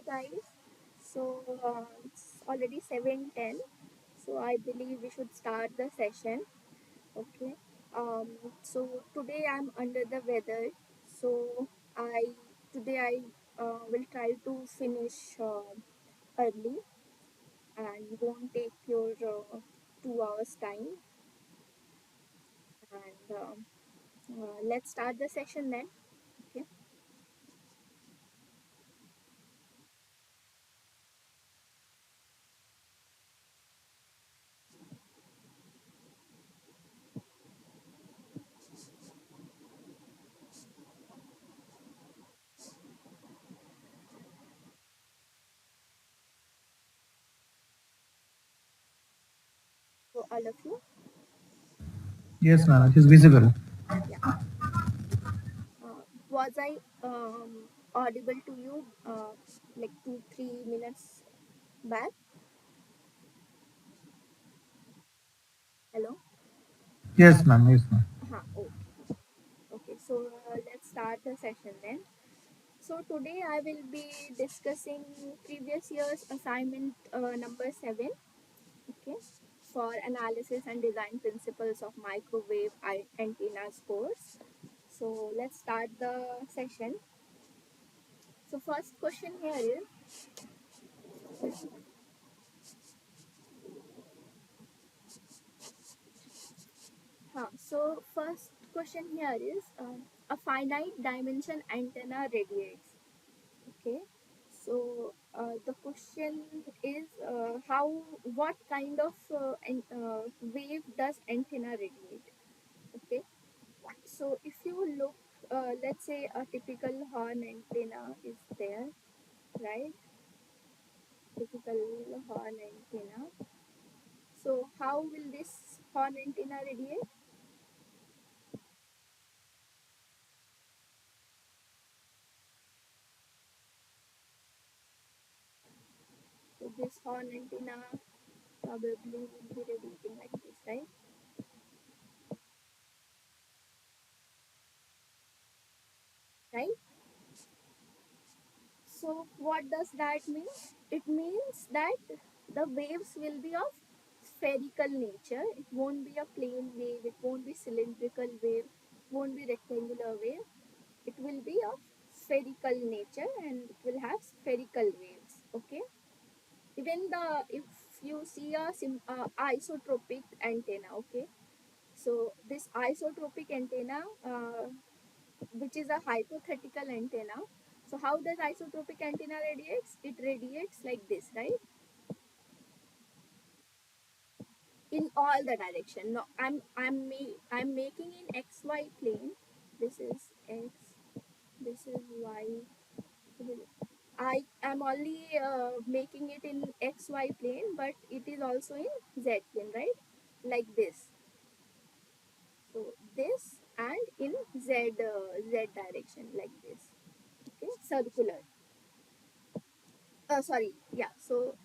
guys. It's already 7:10. So I believe we should start the session. Okay. So today I'm under the weather. So I today I will try to finish early and won't take your 2 hours time. And let's start the session then. Okay. So all of you. Yes, ma'am. It is visible. Yeah. Was I audible to you like 2 3 minutes back? Hello. Yes, ma'am. Yes, ma'am. Okay. Okay. So let's start the session then. So today I will be discussing previous year's assignment number 7. Okay. For analysis and design principles of microwave antennas course. So let's start the session. So first question here is, so first question here is a finite dimension antenna radiates. Okay. So the question is what kind of wave does antenna radiate? Okay. So if you look, let's say a typical horn antenna is there, right? Typical horn antenna. So how will this horn antenna radiate? So this horn antenna probably will be radiating like this, right? Right? So what does that mean? It means that the waves will be of spherical nature. It won't be a plane wave, it won't be cylindrical wave, it won't be rectangular wave. It will be of spherical nature and it will have spherical waves. Okay. Even the if you see a isotropic antenna, okay. So this isotropic antenna which is a hypothetical antenna. So how does isotropic antenna radiates? It radiates like this, right? In all the direction. No, I'm making in XY plane. This is X. This is Y. I am only making it in XY plane, but it is also in Z plane, right? Like this. So this and in Z direction like this. Okay, circular. Sorry, yeah. So,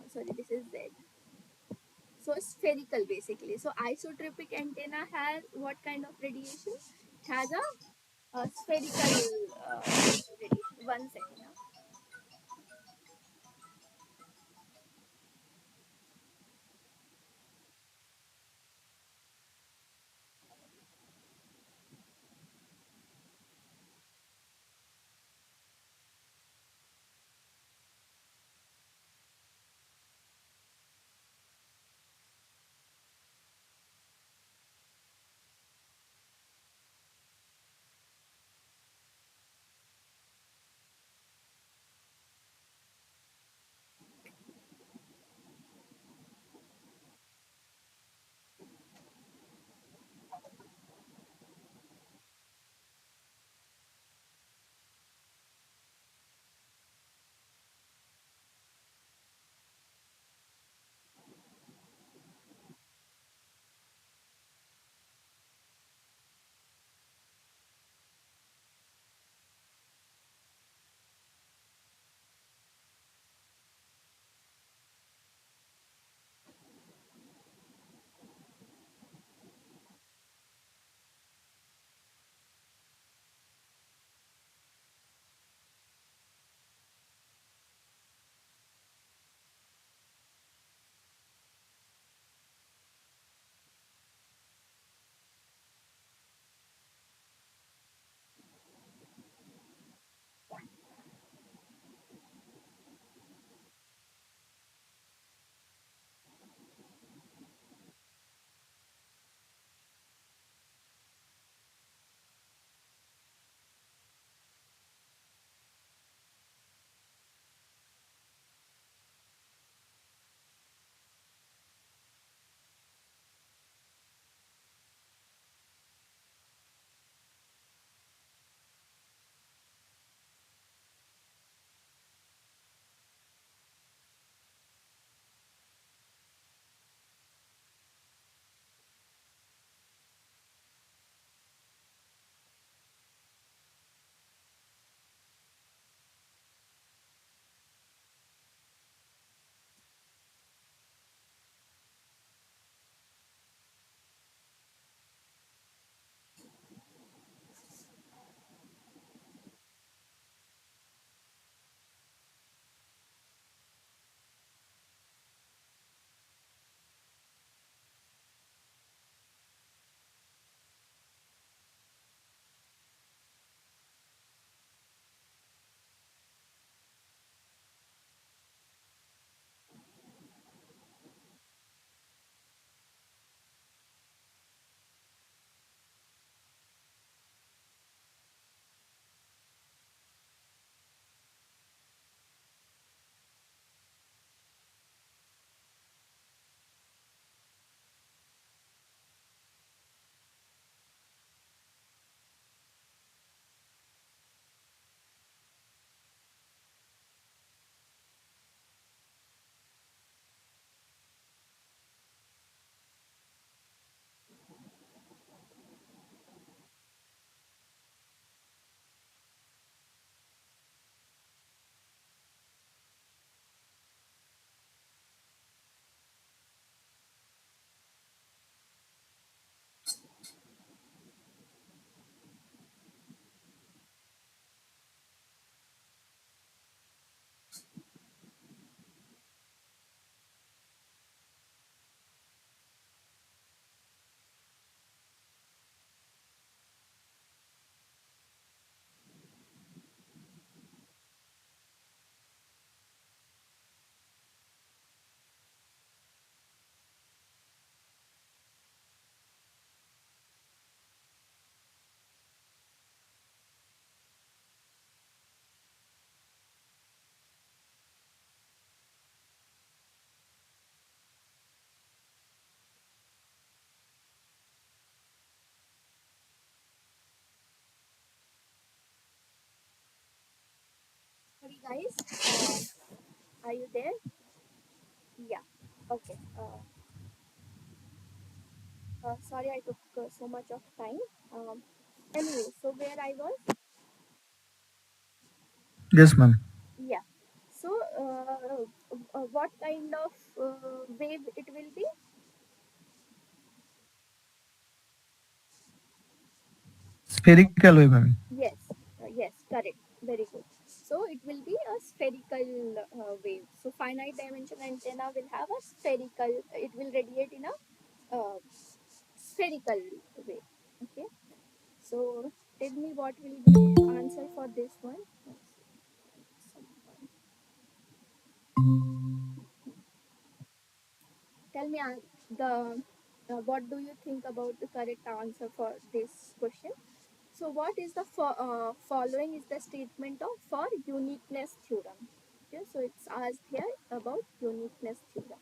sorry, this is Z. So spherical basically. So isotropic antenna has what kind of radiation? It has a spherical radiation. One second. guys, are you there? Yeah. Okay. Sorry I took so much of time. Um, anyway, so where I was, Yes, ma'am. yeah. So, what kind of wave it will be? Spherical wave, ma'am. Yes, yes, correct. Very good. So it will be a spherical wave. So finite dimension antenna will have a spherical. It will radiate in a spherical way. Okay. So tell me what will be answer for this one. Tell me the what do you think about the correct answer for this question? So what is the following is the statement of for uniqueness theorem. Okay, so it's asked here about uniqueness theorem.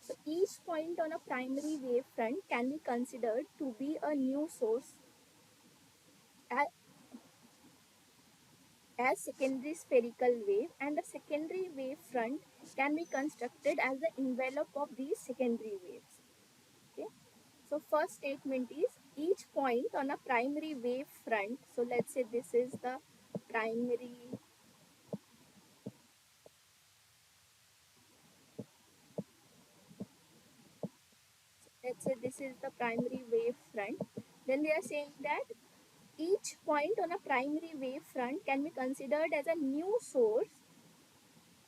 So each point on a primary wave front can be considered to be a new source as, as secondary spherical wave, and the secondary wave front can be constructed as the envelope of these secondary waves. Okay. So first statement is each point on a primary wave front. So let's say this is the primary. Let's say this is the primary wave front. Then they are saying that each point on a primary wave front can be considered as a new source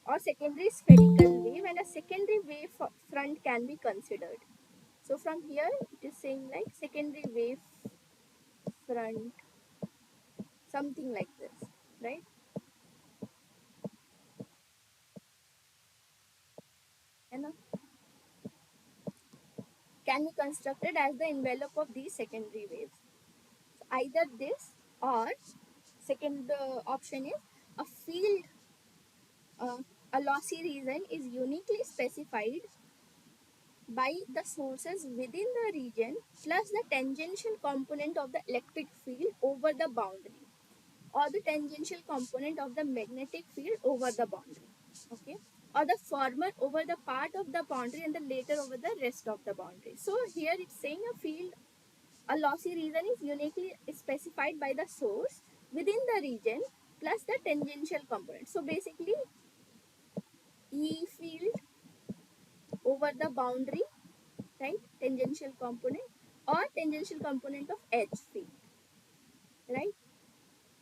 or secondary spherical wave, and a secondary wave front can be considered. So from here it is saying like secondary wave front, something like this, right? And can be constructed as the envelope of these secondary waves. So either this or second option is a field, uh, a lossy region is uniquely specified by the sources within the region plus the tangential component of the electric field over the boundary, or the tangential component of the magnetic field over the boundary. Okay, or the former over the part of the boundary and the later over the rest of the boundary. So here it's saying a field, a lossy region is uniquely specified by the source within the region plus the tangential component. So basically E field over the boundary, right? Tangential component, or tangential component of H field, right?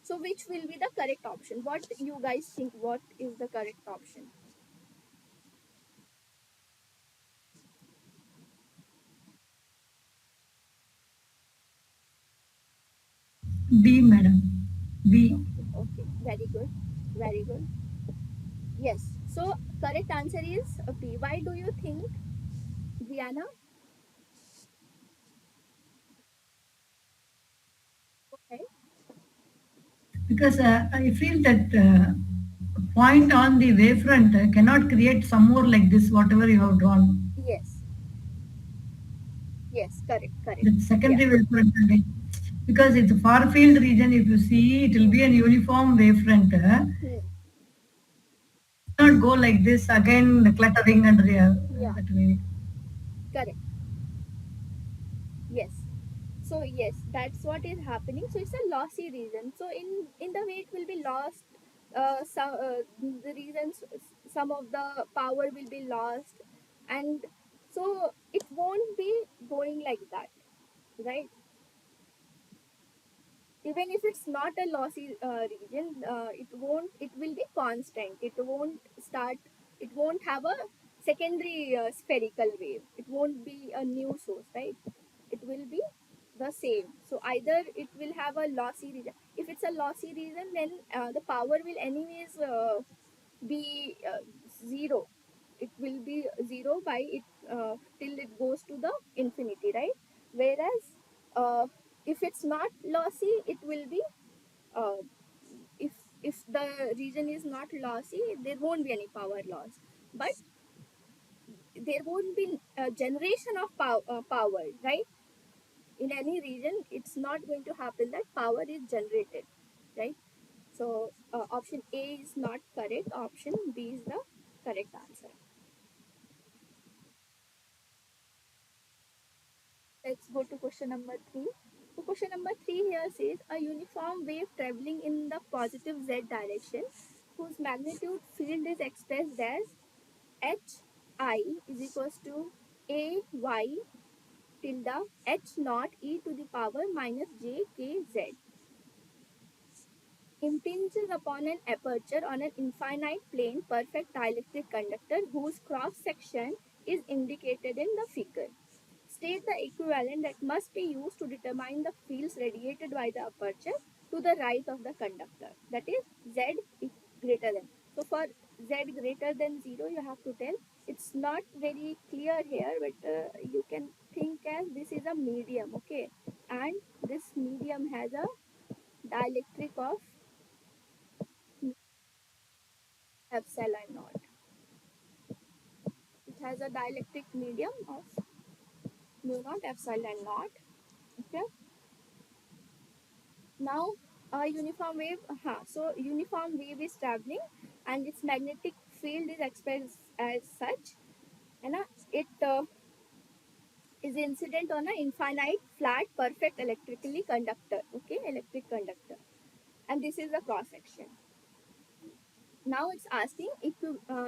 So which will be the correct option? What you guys think? What is the correct option? B, madam. B. Okay, okay, very good, very good. Yes. So correct answer is B. Why do you think, Diana? Okay. Because I feel that point on the wavefront cannot create some more like this, whatever you have drawn. Yes. Yes. Correct. Correct. The Yeah. secondary wavefront again. Because it's a far field region, if you see, it will Hmm. be an uniform wavefront. Hmm. Not go like this again, cluttering and Yeah. that way. Correct. Yes. So yes, that's what is happening. So it's a lossy region. So in the way it will be lost. Some the reasons, some of the power will be lost, and so it won't be going like that, right? Even if it's not a lossy region, it will be constant. It won't start. It won't have a secondary spherical wave. It won't be a new source, right? It will be the same. So either it will have a lossy region. If it's a lossy region, then the power will anyways be zero. It will be zero by it till it goes to the infinity, right? Whereas if it's not lossy, it will be uh, if if the region is not lossy, there won't be any power loss, but there won't be a generation of power, right? In any region it's not going to happen that power is generated, right? So option A is not correct. Option B is the correct answer. Let's go to question number 3. So question number 3 here says a uniform wave traveling in the positive z direction whose magnitude field is expressed as hi is equals to a y tilde h naught e to the power minus j k z impinges upon an aperture on an infinite plane perfect dielectric conductor whose cross section is indicated in the figure. State the equivalent that must be used to determine the fields radiated by the aperture to the right of the conductor. That is z greater than. So for z greater than 0, you have to tell. It's not very clear here, but you can think as this is a medium, okay? And this medium has a dielectric of epsilon naught. It has a dielectric medium of mu naught epsilon naught. Okay. Now a uniform wave, so uniform wave is traveling and its magnetic field is expressed as such, and it is incident on an infinite flat perfect electrically conductor, okay, electric conductor, and this is the cross section. Now it's asking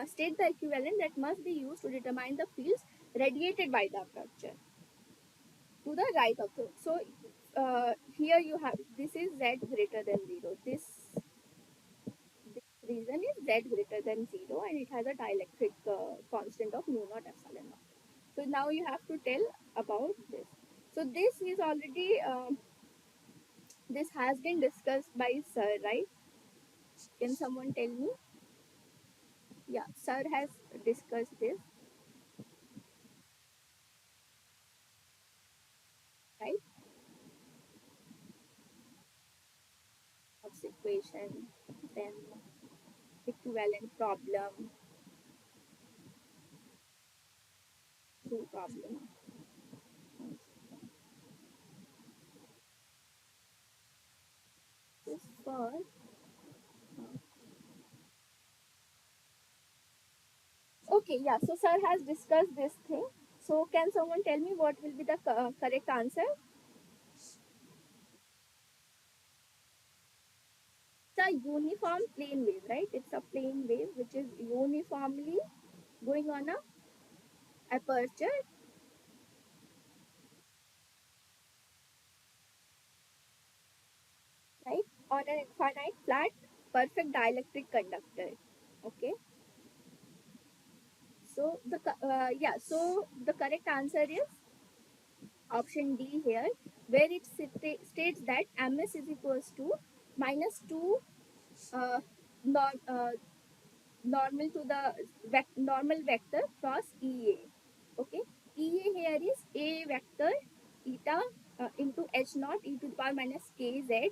state the equivalent that must be used to determine the fields radiated by the aperture to the right of the. So here you have this is z greater than 0. This reason is z greater than 0 and it has a dielectric constant of mu naught epsilon naught. So now you have to tell about this. So this is already this has been discussed by sir, right? Can someone tell me? Yeah, sir has discussed this, right? Of equation, then equivalent problem, two problem. This for okay, yeah. So sir has discussed this thing. So can someone tell me what will be the correct answer? It's a uniform plane wave, right? It's a plane wave which is uniformly going on a aperture, right? On an infinite flat perfect dielectric conductor. Okay. So the yeah. So the correct answer is option D here, where it states that ms is equals to minus 2 uh, non, normal to the normal vector cross EA. Okay, EA here is A vector eta into h naught e to the power minus kz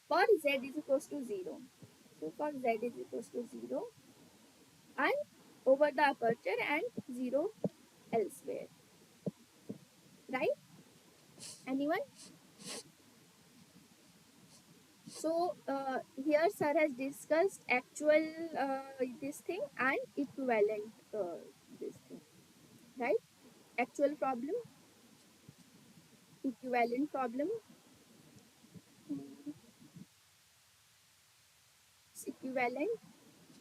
for z is equals to 0. So for z is equals to 0 and over the aperture and 0 elsewhere. Right? Anyone? So here sir has discussed actual this thing and equivalent this thing. Right? Actual problem, equivalent problem. It's equivalent.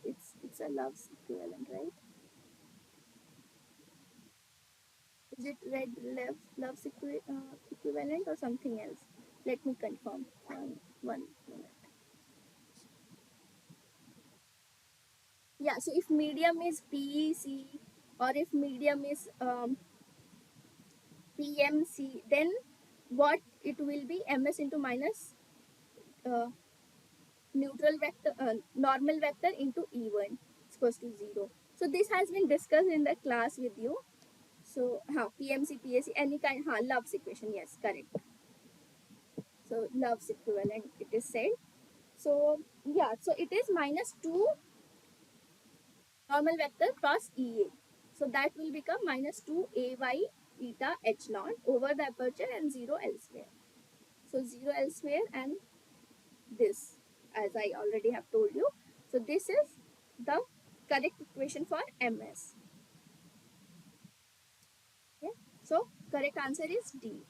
It's a love's equivalent, right? Is it red love's equivalent or something else? Let me confirm. One minute. Yeah. So if medium is PEC or if medium is PMC, then what it will be ms into minus uh, neutral vector normal vector into E1 is equals to 0. So this has been discussed in the class with you. So, PMC, PAC, any kind, Love's equation, yes, correct. So, Love's equivalent, it is said. So, yeah, so it is minus 2 normal vector cross EA. So, that will become minus 2 AY eta H naught over the aperture and 0 elsewhere. So, 0 elsewhere and this, as I already have told you. So this is the correct equation for MS. Okay. So correct answer is D.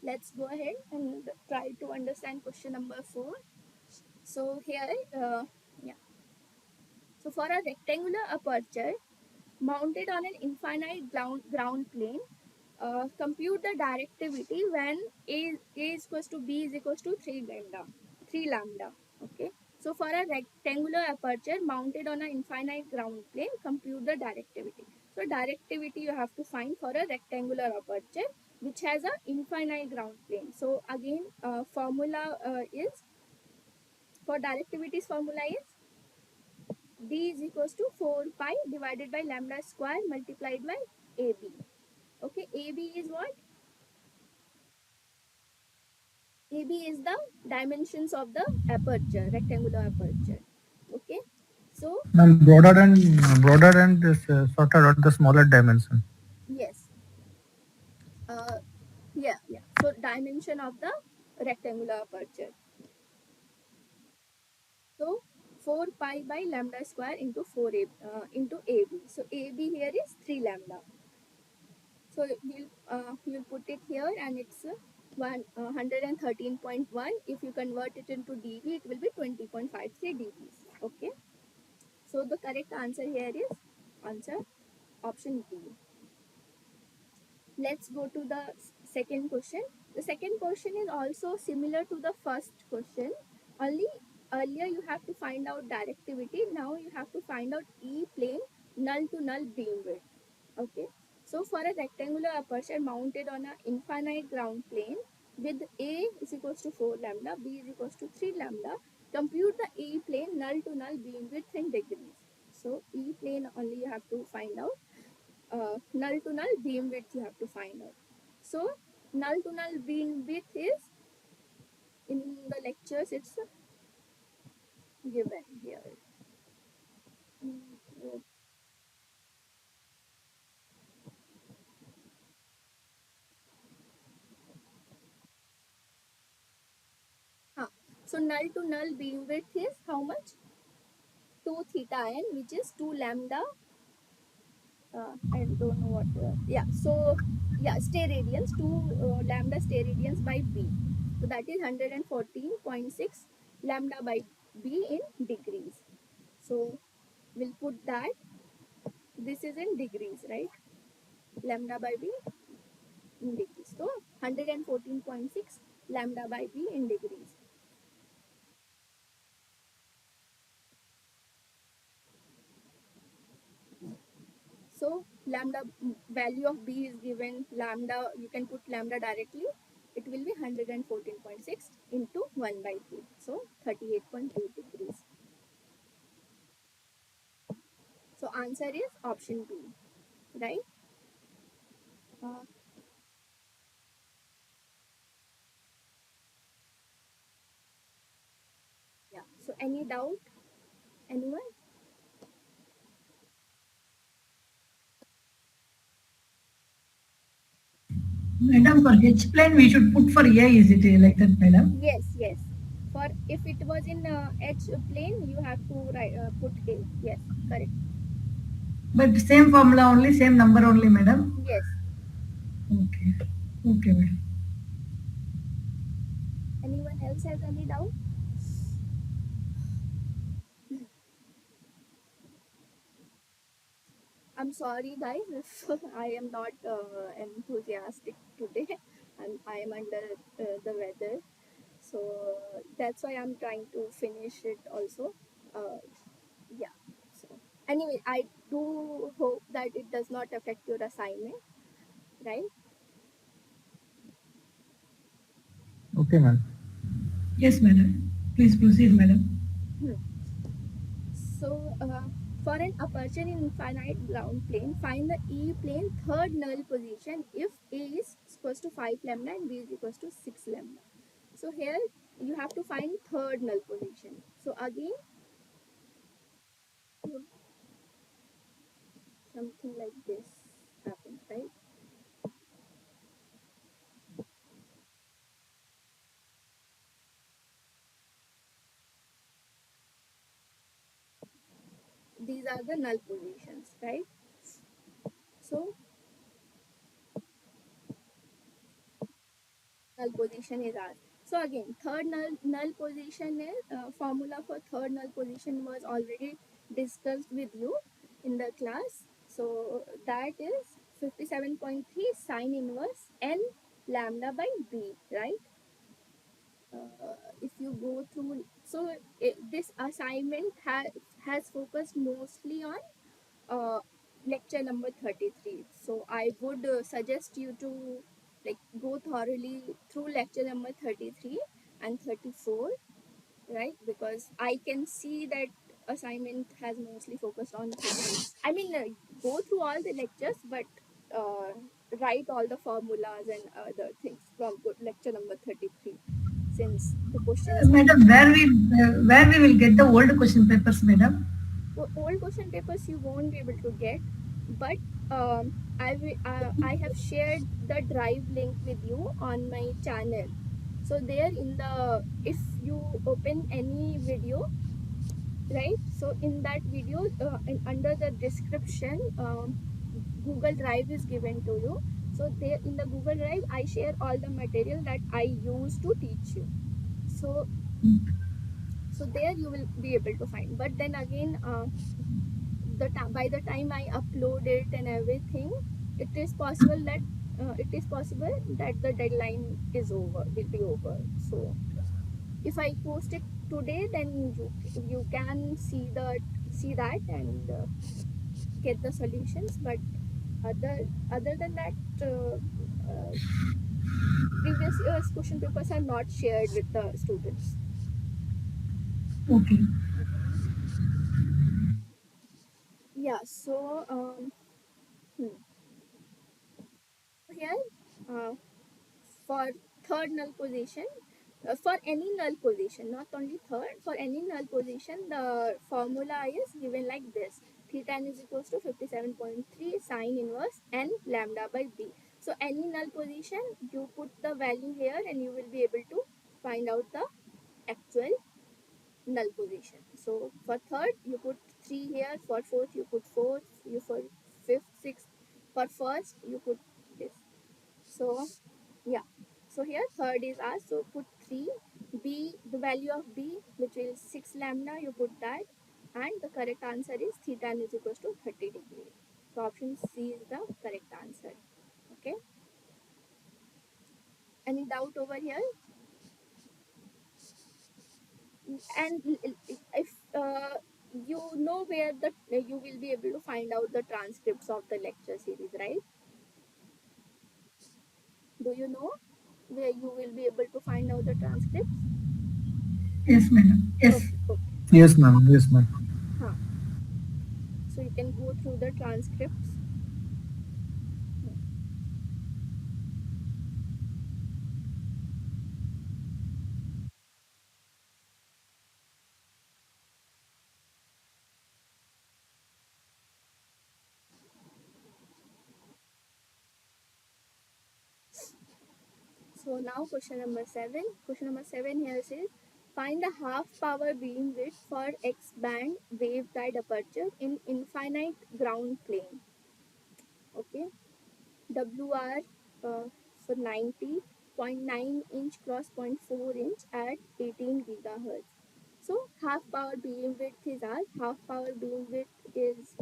Let's go ahead and try to understand question number 4. So here, yeah. So for a rectangular aperture mounted on an infinite ground plane, compute the directivity when A is equals to B is equals to 3 lambda. Okay. So for a rectangular aperture mounted on an infinite ground plane, compute the directivity. So directivity you have to find for a rectangular aperture which has an infinite ground plane. So again, formula is, for directivity's formula is D is equals to 4 pi divided by lambda square multiplied by AB. Okay, AB is what? AB is the dimensions of the aperture, rectangular aperture. Okay, so Ma'am, broader and this shorter or the smaller dimension. yes, uh, yeah. So dimension of the rectangular aperture. So 4 pi by lambda square into into AB. So AB here is 3 lambda. So you'll put it here, and it's 113.1. If you convert it into dB, it will be 20.53 dBs. Okay. So the correct answer here is answer option D. Let's go to the second question. The second question is also similar to the first question. Only earlier you have to find out directivity. Now you have to find out E plane null to null beamwidth. Okay. So for a rectangular aperture mounted on an infinite ground plane with A is equals to 4 lambda, B is equals to 3 lambda, compute the E plane null to null beamwidth in degrees. So E plane only you have to find out. Null to null beamwidth you have to find out. So null to null beamwidth is, in the lectures it's given here. Mm, huh. So null to null beamwidth is how much? 2 theta n, which is 2 lambda. I don't know what. Yeah. So yeah, stay radians, 2 lambda stay radians by B. So that is 114.6 lambda by B in degrees. So we'll put that. This is in degrees, right? Lambda by B in degrees. So 114.6 lambda by B in degrees. So lambda value of B is given. Lambda, you can put lambda directly. It will be 114.6 into 1 by 3. So 38.8 degrees. So answer is option B, right? Uh, yeah. So any doubt? Anyone? Madam, for H plane we should put for A, is it like that, madam? Yes. For if it was in H plane, you have to write, put A. Yes, correct. But same formula only, same number only, madam? Yes. Okay. Okay, madam. Anyone else has any doubt? I'm sorry, guys, if I am not enthusiastic today, and I am under the weather. So that's why I'm trying to finish it also. Uh, yeah. So anyway, I do hope that it does not affect your assignment, right? Okay, ma'am. Yes, madam. Please proceed, madam. Hmm. So, for an aperture in infinite ground plane, find the E plane third null position if A is equals to 5 lambda and B is equals to 6 lambda. So here you have to find third null position. So again, something like this happens, right? these are the null positions, right? So null position is ours. So again, third null position is formula for third null position was already discussed with you in the class. So that is 57.3 sine inverse n lambda by b, right? If you go through, so this assignment has focused mostly on uh, lecture number 33. So I would suggest you to like go thoroughly through lecture number 33 and 34, right? Because I can see that assignment has mostly focused on I mean, go through all the lectures, but uh, write all the formulas and other things from lecture number 33, since the questions have Madam, where we will get the old question papers, madam? old question papers you won't be able to get, but I have shared the drive link with you on my channel. So there in the, if you open any video, right, so in that video, under the description, Google Drive is given to you. So there in the Google Drive I share all the material that I use to teach you. So there you will be able to find, but then again, by the time I upload it and everything, it is possible that the deadline is over, will be over. So if I post it today, then you can see that and get the solutions. But other than that, previous year's question papers are not shared with the students. Okay. Okay. Yeah. So here, uh, for third null position, for any null position, not only third, for any null position, the formula is given like this: theta n is equals to 57.3 sine inverse n lambda by b. So any null position, you put the value here and you will be able to find out the actual null position. So for third, you put 3 here, for fourth, you put 4, you for fifth, sixth, for first, you put this. So yeah, so here third is asked, so put 3, b, the value of b, which is 6 lambda, you put that, and the correct answer is theta n is equals to 30 degrees. So option C is the correct answer. Okay, any doubt over here? And if you know where the you will be able to find out the transcripts of the lecture series, right? Do you know where you will be able to find out the transcripts? Yes, madam. Yes. Okay, okay. Yes, ma'am. Yes, ma'am. Huh. So you can go through the transcripts. So now question number 7. Question number 7 here says, find the half power beam width for X band waveguide aperture in infinite ground plane. Okay. WR for 90.9 inch cross 0.4 inch at 18 gigahertz. So half power beam width is our half power beam width is,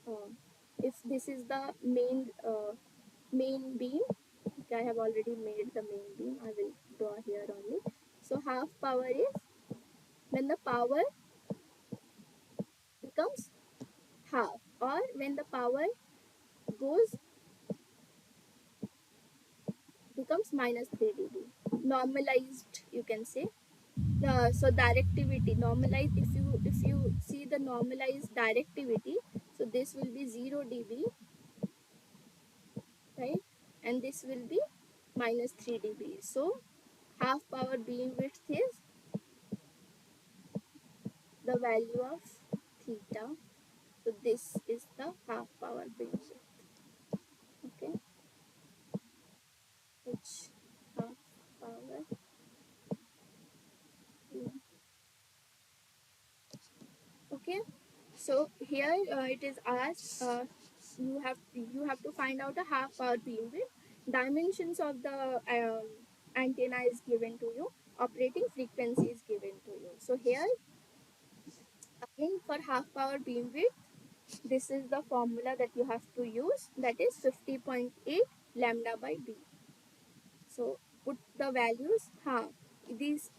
uh, if this is the main beam. Okay, I have already made the main beam. I will draw here only. So half power is when the power becomes half, or when the power goes becomes minus 3 dB. Normalized, you can say. So directivity normalized, if you see the normalized directivity, so this will be 0 dB, right, and this will be minus 3 dB. So half power beam width is the value of theta. So this is the half power beam width. Okay, which half power beam. Okay, so here it is asked, you have to find out a half power beamwidth. Dimensions of the antenna is given to you. Operating frequency is given to you. So here again for half power beamwidth, this is the formula that you have to use. That is 50.8 lambda by b. So put the values. These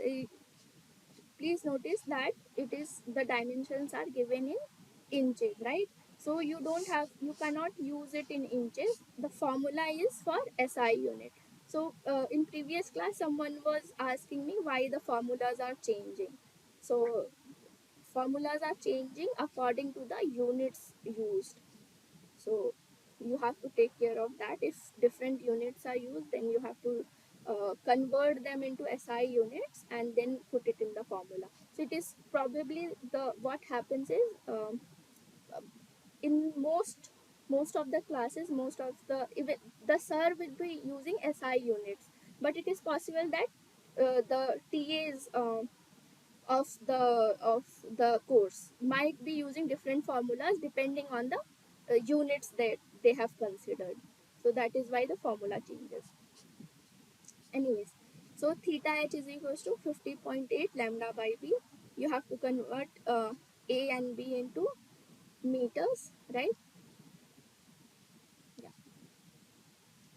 please notice that it is the dimensions are given in inches, right? So you cannot use it in inches. The formula is for SI unit. So in previous class someone was asking me why the formulas are changing. So formulas are changing according to the units used. So you have to take care of that. If different units are used, then you have to convert them into SI units and then put it in the formula. So it is probably the what happens is in most of the classes, most of the even the sir will be using SI units, but it is possible that the TAs of the course might be using different formulas depending on the units that they have considered. So that is why the formula changes. Anyways, so theta h is equals to 50.8 lambda by b. You have to convert a and b into meters, right? Yeah,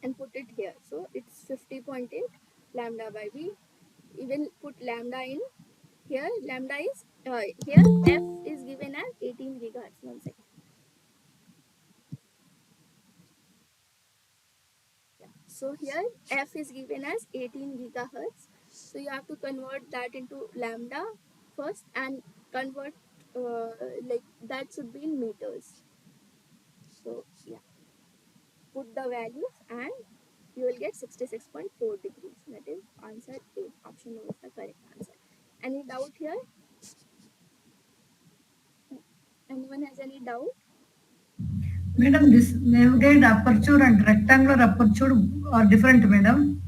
and put it here. So it's 50.8 lambda by b. Even put lambda in here. Lambda is here f is given as 18 gigahertz. One second. Yeah. So here f is given as 18 gigahertz. So you have to convert that into lambda first and convert like that should be in meters. So yeah, put the values and you will get 66.4 degrees. That is answer A. Option A is the correct answer. Any doubt here? Anyone has any doubt? Madam, this waveguide aperture and rectangular aperture are different, madam.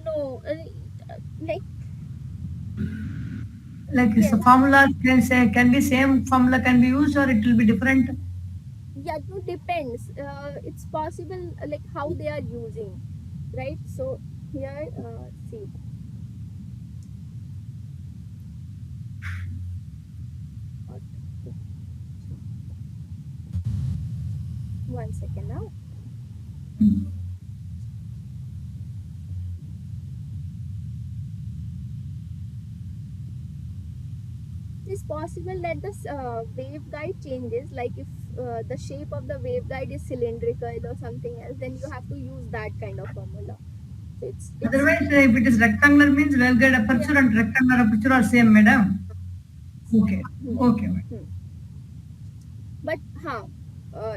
No, like Like yes, formula can be same formula can be used or it will be different. yeah, it depends. It's possible like how they are using, right? So here, see, what- one second now. It's possible that the waveguide changes. Like if the shape of the waveguide is cylindrical or something else, then you have to use that kind of formula. So it's Otherwise, if it is rectangular means waveguide yeah. aperture and rectangular aperture are same, madam. Okay, Hmm. okay, madam. Hmm. But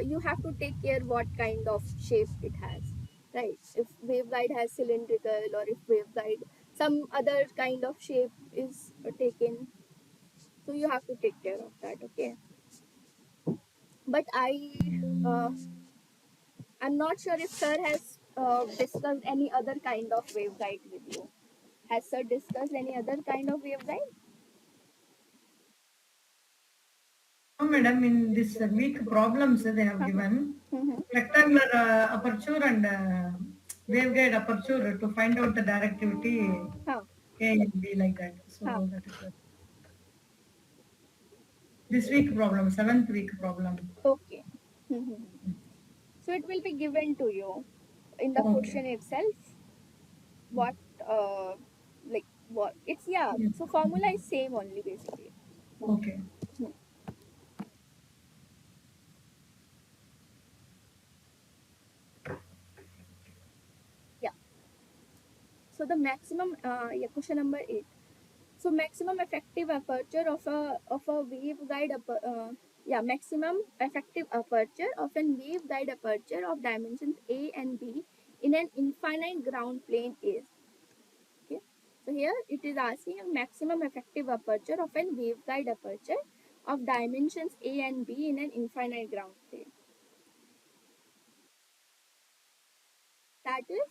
you have to take care what kind of shape it has, right? If waveguide has cylindrical or if waveguide some other kind of shape is taken, so you have to take care of that. Okay, but uh, I'm not sure if sir has discussed any other kind of waveguide with you. Has sir discussed any other kind of waveguide? No, madam, in this week problems they have Uh-huh. given Mm-hmm. rectangular aperture and waveguide aperture to find out the directivity Huh. A and B like that. Huh. So that is this week problem, seventh week problem. Okay. Mm-hmm. So it will be given to you in the Okay. question itself. What like what it's yeah. Yeah. So formula is same only basically. Okay. Hmm. Yeah. So the maximum yeah, question number 8. So maximum effective aperture of a waveguide yeah, maximum effective aperture of a waveguide aperture of dimensions A and B in an infinite ground plane is. Okay. So here it is asking a maximum effective aperture of a waveguide aperture of dimensions A and B in an infinite ground plane. That is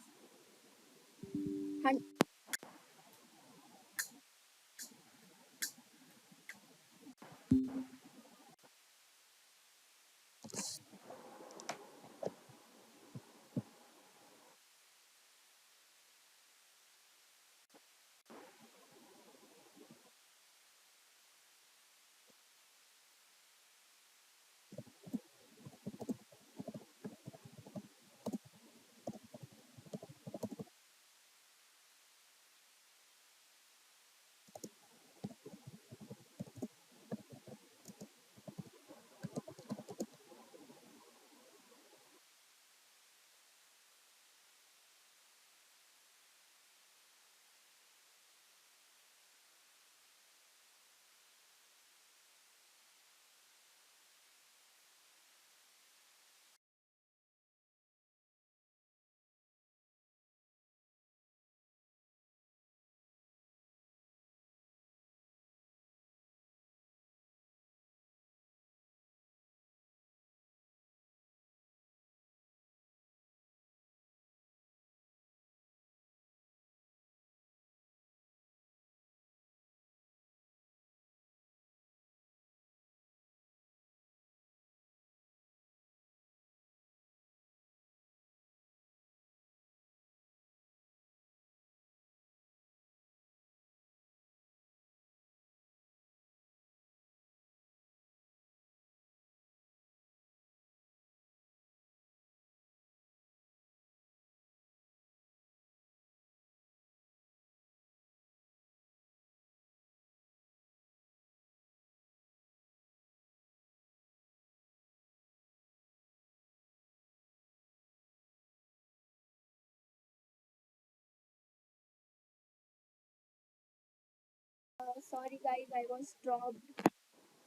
Sorry guys, I was dropped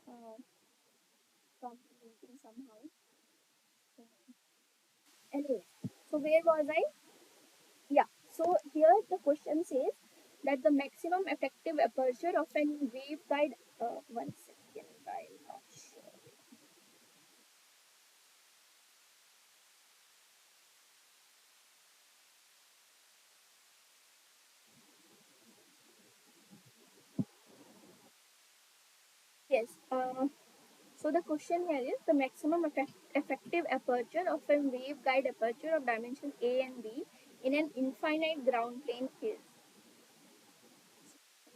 uh, from the meeting somehow. So, anyway, so where was I? Yeah. So here the question says that the maximum effective aperture of an waveguide. One second, I'm not sure. Yes. So the question here is the maximum effective aperture of a waveguide aperture of dimension A and B in an infinite ground plane is.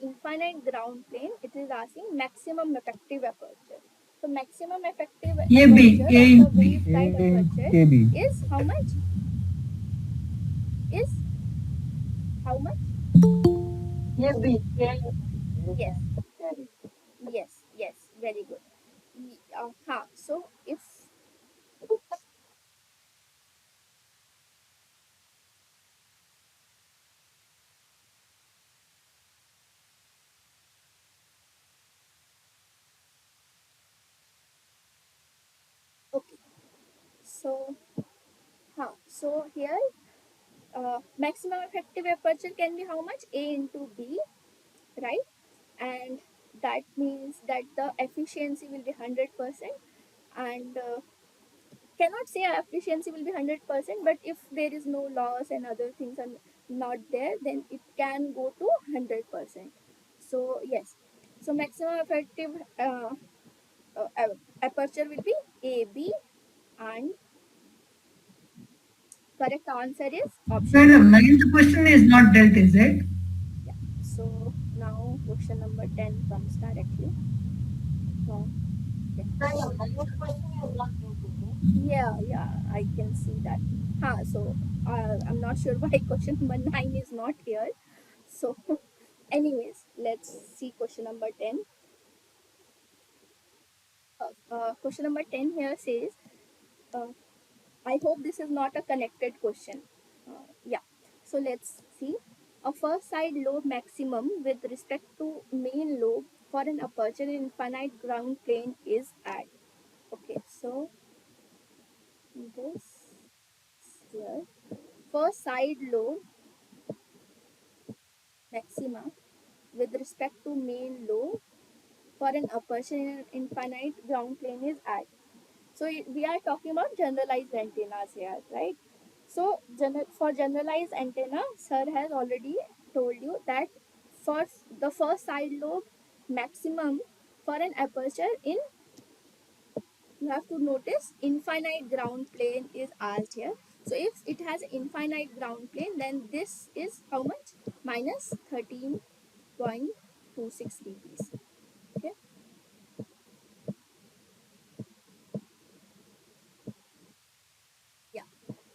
Infinite ground plane, it is asking maximum effective aperture. So maximum effective AB, aperture A of a into B. waveguide aperture AB. is how much? Is how much? AB, Yes, yes, yes. Very good. So if okay, so so here maximum effective aperture can be how much? A into B, right? And that means that the efficiency will be 100%, and cannot say our efficiency will be 100%, but if there is no loss and other things are not there, then it can go to 100%. So yes, so maximum effective aperture will be AB, and correct answer is option Madam, number ninth question is not dealt, is it? yeah. So now question number 10 comes directly. So, okay. Yeah, I can see that. So I'm not sure why question number 9 is not here. So, anyways, let's see question number 10. Question number 10 here says, uh, I hope this is not a connected question. Yeah, so let's see. A first side lobe maximum with respect to main lobe for an aperture in infinite ground plane is at. Okay, so this here. First side lobe maxima with respect to main lobe for an aperture in an infinite ground plane is at. So we are talking about generalized antennas here, right? So for generalized antenna, sir has already told you that first the first side lobe maximum for an aperture in, you have to notice infinite ground plane is asked here. So if it has infinite ground plane, then this is how much? Minus 13.26 dBs. Okay. Yeah.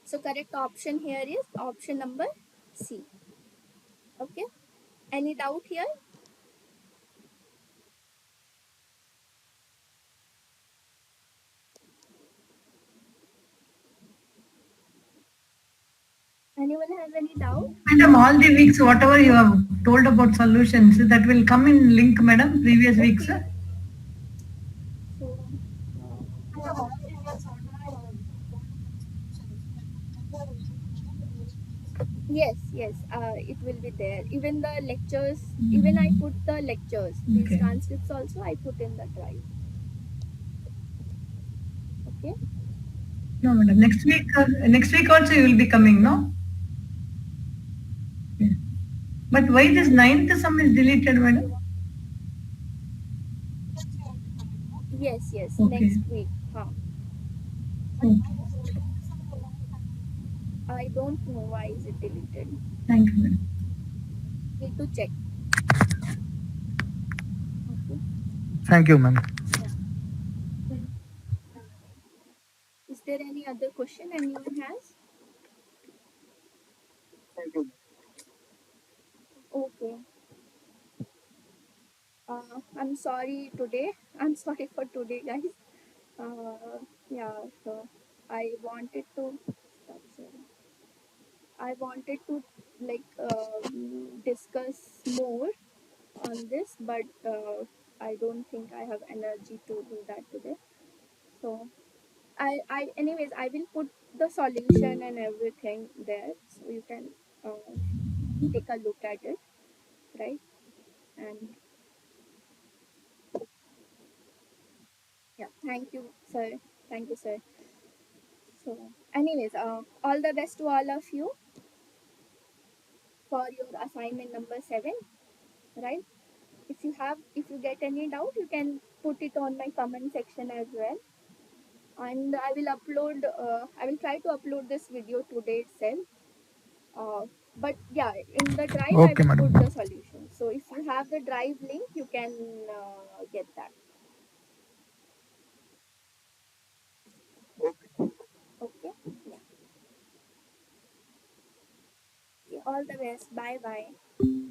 So correct option here is option number C. Okay. Any doubt here? Anyone has any doubt? Madam, all the weeks, whatever you have told about solutions, that will come in link, madam, previous weeks. Okay. So uh, yes, it will be there. Even the lectures, even I put the lectures, these Okay. transcripts also I put in the drive. Okay. No, madam. Next week also you will be coming, no? Yeah. But why this Sorry. ninth sum is deleted, madam? Yes, Okay. next week. Okay. I don't know why is it deleted. Thank you, madam. Need to check. Okay. Thank you, ma'am. Yeah. Is there any other question anyone has? Okay. I'm sorry today. I'm sorry for today, guys. Yeah. So I wanted to stop sharing. I wanted to like discuss more, on this, but I don't think I have energy to do that today. So anyways, I will put the solution and everything there, so you can take a look at it, right? And yeah, thank you, sir. Thank you, sir. So, anyways, all the best to all of you for your assignment number 7, right? If you get any doubt, you can put it on my comment section as well, and I will try to upload this video today itself. But yeah, in the drive I Okay, will madam. put the solution. So if you have the drive link, you can get that. Okay. Yeah. Okay, all the best. Bye bye.